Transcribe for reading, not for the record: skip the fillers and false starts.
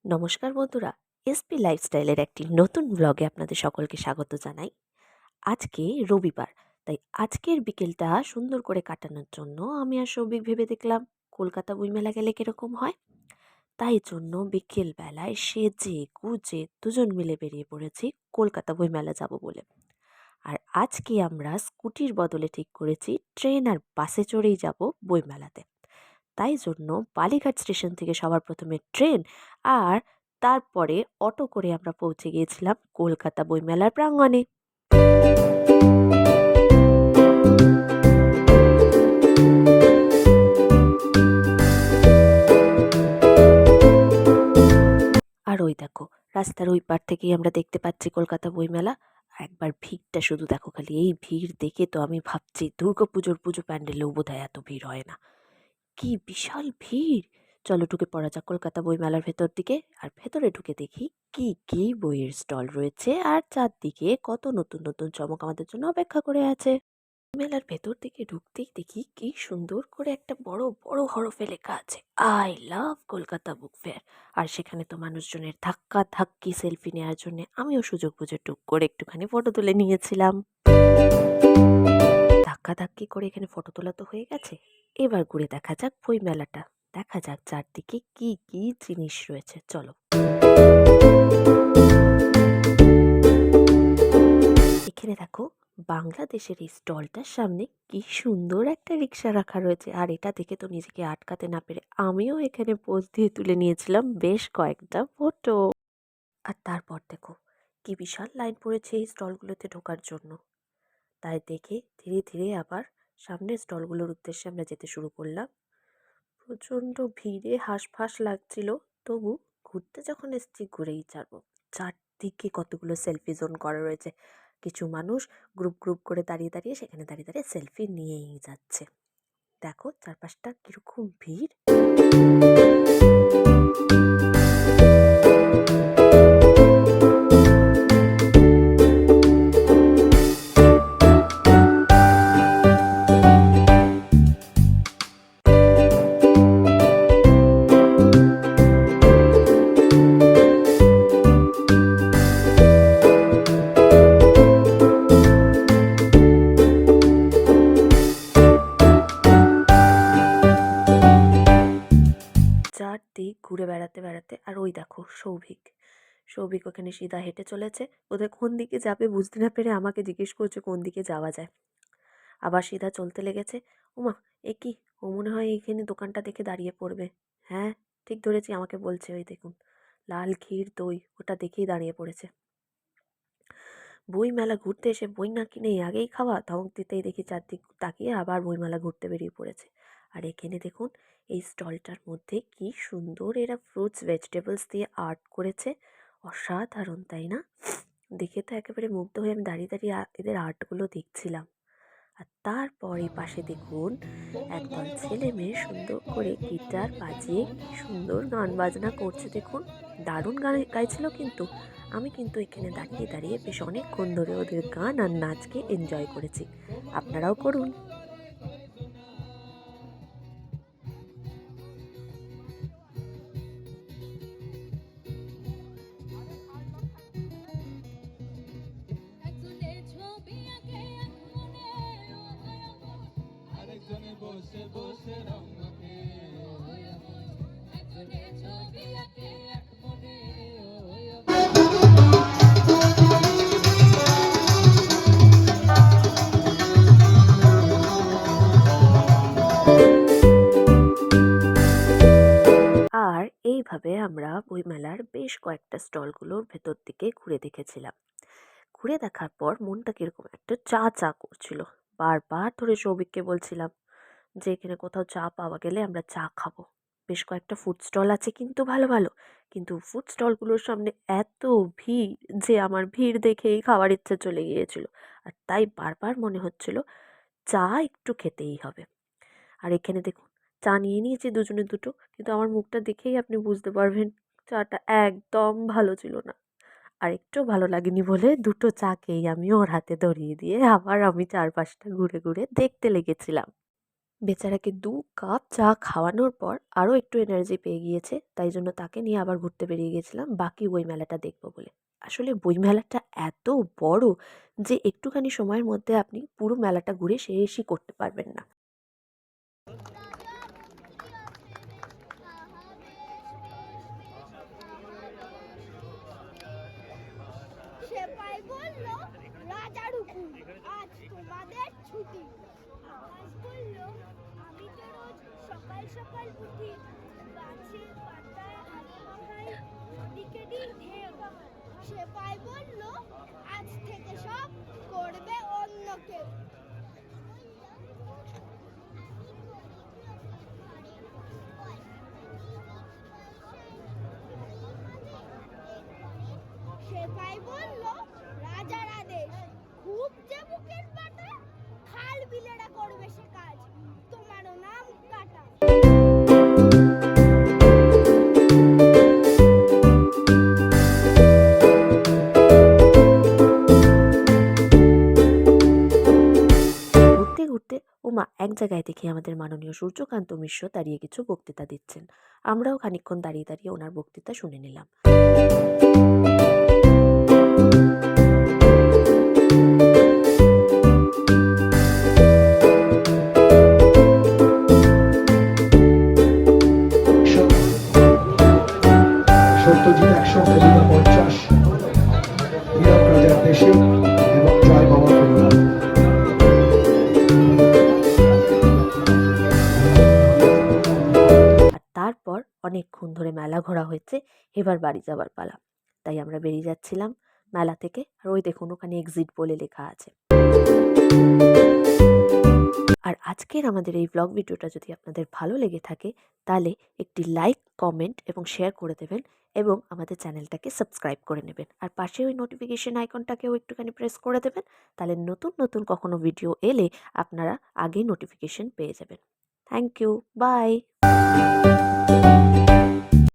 নমস্কার বন্ধুরা, এসপি লাইফস্টাইলের একটি নতুন ব্লগে আপনাদের সকলকে স্বাগত জানাই। আজকে রবিবার, তাই আজকের বিকেলটা সুন্দর করে কাটানোর জন্য আমি আর সৌভিক ভেবে দেখলাম কলকাতা বইমেলা গেলে কিরকম হয়। তাই জন্য বিকেল বেলায় সেজে গুজে দুজন মিলে বেরিয়ে পড়েছি কলকাতা বইমেলা যাব বলে। আর আজকে আমরা স্কুটির বদলে ঠিক করেছি ট্রেন আর বাসে চড়েই যাব বইমেলাতে। তাই জন্য বালিঘাট স্টেশন থেকে সবার প্রথমে ট্রেন, আর তারপরে অটো করে আমরা পৌঁছে গিয়েছিলাম কলকাতা বইমেলার প্রাঙ্গণে। আর ওই দেখো, রাস্তার ওই পার থেকেই আমরা দেখতে পাচ্ছি কলকাতা বইমেলা। আর একবার ভিড়টা শুধু দেখো, খালি এই ভিড় দেখে তো আমি ভাবছি দুর্গাপুজোর পুজো প্যান্ডেলেও বোধহয় এত ভিড় হয় না। কি বিশাল ভিড়! চলো ঢুকে পড়া যাক কলকাতা বইমেলার ভেতর দিকে। আর ভেতরে ঢুকে দেখি কি কি বইয়ের স্টল রয়েছে, আর চারদিকে কত নতুন নতুন চমক আমাদের জন্য অপেক্ষা করে আছে। মেলার ভেতর দিকে ঢুকতেই দেখি কি সুন্দর করে একটা বড় বড় হরফে লেখা আছে I love Kolkata book fair. আর সেখানে তো মানুষজনের ধাক্কা ধাক্কি সেলফি নেওয়ার জন্য আমিও সুযোগ বুঝে টুক করে একটুখানি ফটো তুলে নিয়েছিলাম। ধাক্কাধাক্কি করে এখানে ফটো তোলা তো হয়ে গেছে, এবার ঘুরে দেখা যাক বই মেলাটা। দেখা যাক চারদিকে কি কি জিনিস রয়েছে, চলো। এখানে দেখো, বাংলাদেশের এই স্টলটার সামনে কি সুন্দর একটা রিক্সা রাখা রয়েছে। আর এটা দেখে তো নিজেকে আটকাতে না পেরে আমিও এখানে পোজ দিয়ে তুলে নিয়েছিলাম বেশ কয়েকটা ফটো। আর তারপর দেখো কি বিশাল লাইন পড়েছে এই স্টলগুলোতে ঢোকার জন্য। তাই দেখে ধীরে ধীরে আবার সামনের স্টলগুলোর উদ্দেশ্যে আমরা যেতে শুরু করলাম। প্রচণ্ড ভিড়ে হাঁসফাঁস লাগছিল, তবু ঘুরতে যখন এসেছি ঘুরেই ছাড়বো। চারদিকে কতগুলো সেলফি জোন করা রয়েছে, কিছু মানুষ গ্রুপ গ্রুপ করে দাঁড়িয়ে দাঁড়িয়ে সেখানে দাঁড়িয়ে দাঁড়িয়ে সেলফি নিয়েই যাচ্ছে। দেখো চারপাশটা কিরকম ভিড়। চারদিক ঘুরে বেড়াতে বেড়াতে, আর ওই দেখো সৌভিক সৌভিক ওখানে সিধা হেঁটে চলেছে। ওদের কোন দিকে যাবে বুঝতে না পেরে আমাকে জিজ্ঞেস করছে কোন দিকে যাওয়া যায়। আবার সিধা চলতে লেগেছে। ওমা, এ কি! ও মনে হয় এইখানে দোকানটা দেখে দাঁড়িয়ে পড়বে। হ্যাঁ, ঠিক ধরেছি, আমাকে বলছে ওই দেখুন লাল ক্ষীর দই, ওটা দেখেই দাঁড়িয়ে পড়েছে। বইমেলা ঘুরতে এসে বই না কিনে আগেই খাওয়া, ধমক দিতেই দেখি চারদিক তাকিয়ে আবার বইমেলা ঘুরতে বেরিয়ে পড়েছে। আর এখানে দেখুন এই স্টলটার মধ্যে কি সুন্দর এরা ফ্রুটস ভেজিটেবলস দিয়ে আর্ট করেছে। অসাধারণ, তাই না? দেখে তো একেবারে মুগ্ধ হয়ে আমি দাঁড়িয়ে দাঁড়িয়ে এদের আর্টগুলো দেখছিলাম। আর তারপর এই পাশে দেখুন একদল ছেলে মেয়ে সুন্দর করে গিটার বাজিয়ে কি সুন্দর গান বাজনা করছে দেখুন। দারুণ গান গাইছিল কিন্তু। আমি কিন্তু এখানে দাঁড়িয়ে দাঁড়িয়ে বেশ অনেকক্ষণ ধরে ওদের গান আর নাচকে এনজয় করেছি। আপনারাও করুন। আর এইভাবে আমরা বইমেলার বেশ কয়েকটা স্টলগুলোর ভেতর দিকে ঘুরে দেখেছিলাম। ঘুরে দেখার পর মনটা কিরকম একটা চা চা করছিল। বারবার ধরে সৌভিককে বলছিলাম যে এখানে কোথাও চা পাওয়া গেলে আমরা চা খাবো। বেশ কয়েকটা ফুড স্টল আছে কিন্তু ভালো ভালো, কিন্তু ফুড স্টলগুলোর সামনে এত ভিড় যে আমার ভিড় দেখেই খাওয়ার ইচ্ছা চলে গিয়েছিল। আর তাই বারবার মনে হচ্ছিল চা একটু খেতেই হবে। আর এখানে দেখুন চা নিয়ে নিয়েছি দুজনে দুটো, কিন্তু আমার মুখটা দেখেই আপনি বুঝতে পারবেন চাটা একদম ভালো ছিল না। আর একটু ভালো লাগেনি বলে দুটো চা খেয়েই আমি ওর হাতে ধরিয়ে দিয়ে আবার আমি চারপাশটা ঘুরে ঘুরে দেখতে লেগেছিলাম। বেচারাকে ২ কাপ চা খাওয়ানোর পর আরও একটু এনার্জি পেয়ে গিয়েছে। তাই জন্য তাকে নিয়ে আবার ঘুরতে বেরিয়ে গেছিলাম বাকি বইমেলাটা দেখব বলে। আসলে বইমেলাটা এত বড় যে একটুখানি সময়ের মধ্যে আপনি পুরো মেলাটা ঘুরে শেষই করতে পারবেন না। সেপাই বলল, রাজার হুকুম, আজ তোমাদের ছুটি। আকাশ বলল, আমি তো রোজ সকাল সকাল উঠি, গাছের পাতায় হাত মাখাই, নদীকে দিই ঢেউ। সেপাই বলল, আজ থেকে সব করবে অন্য কেউ। সেপাই বলল, রাজার আদেশ, খুব যে বুকের পাটা, খাল বিলেরা করবে সে কাজ, তোমারও নাম কাটা। ঘুরতে ঘুরতে ওমা এক জায়গায় দেখি আমাদের মাননীয় সূর্যকান্ত মিশ্র দাঁড়িয়ে কিছু বক্তৃতা দিচ্ছেন। আমরাও খানিকক্ষণ দাঁড়িয়ে দাঁড়িয়ে ওনার বক্তৃতা শুনে নিলাম। সত্যজিৎ ১০০ হীরক রাজার দেশে এবং জয় বাবা ফেরুলাল। আর তারপর অনেকক্ষণ ধরে মেলা ঘোরা হয়েছে, এবার বাড়ি যাবার পালা। তাই আমরা বেরিয়ে যাচ্ছিলাম মেলা থেকে। আর ওই দেখুন ওখানে এক্সিট বলে লেখা আছে। আর আজকের আমাদের এই ব্লগ ভিডিওটা যদি আপনাদের ভালো লেগে থাকে তাহলে একটি লাইক, কমেন্ট এবং শেয়ার করে দেবেন এবং আমাদের চ্যানেলটাকে সাবস্ক্রাইব করে নেবেন। আর পাশে ওই নোটিফিকেশন আইকনটাকেও একটুখানি প্রেস করে দেবেন, তাহলে নতুন নতুন কখনো ভিডিও এলে আপনারা আগেই নোটিফিকেশন পেয়ে যাবেন। Thank you, by.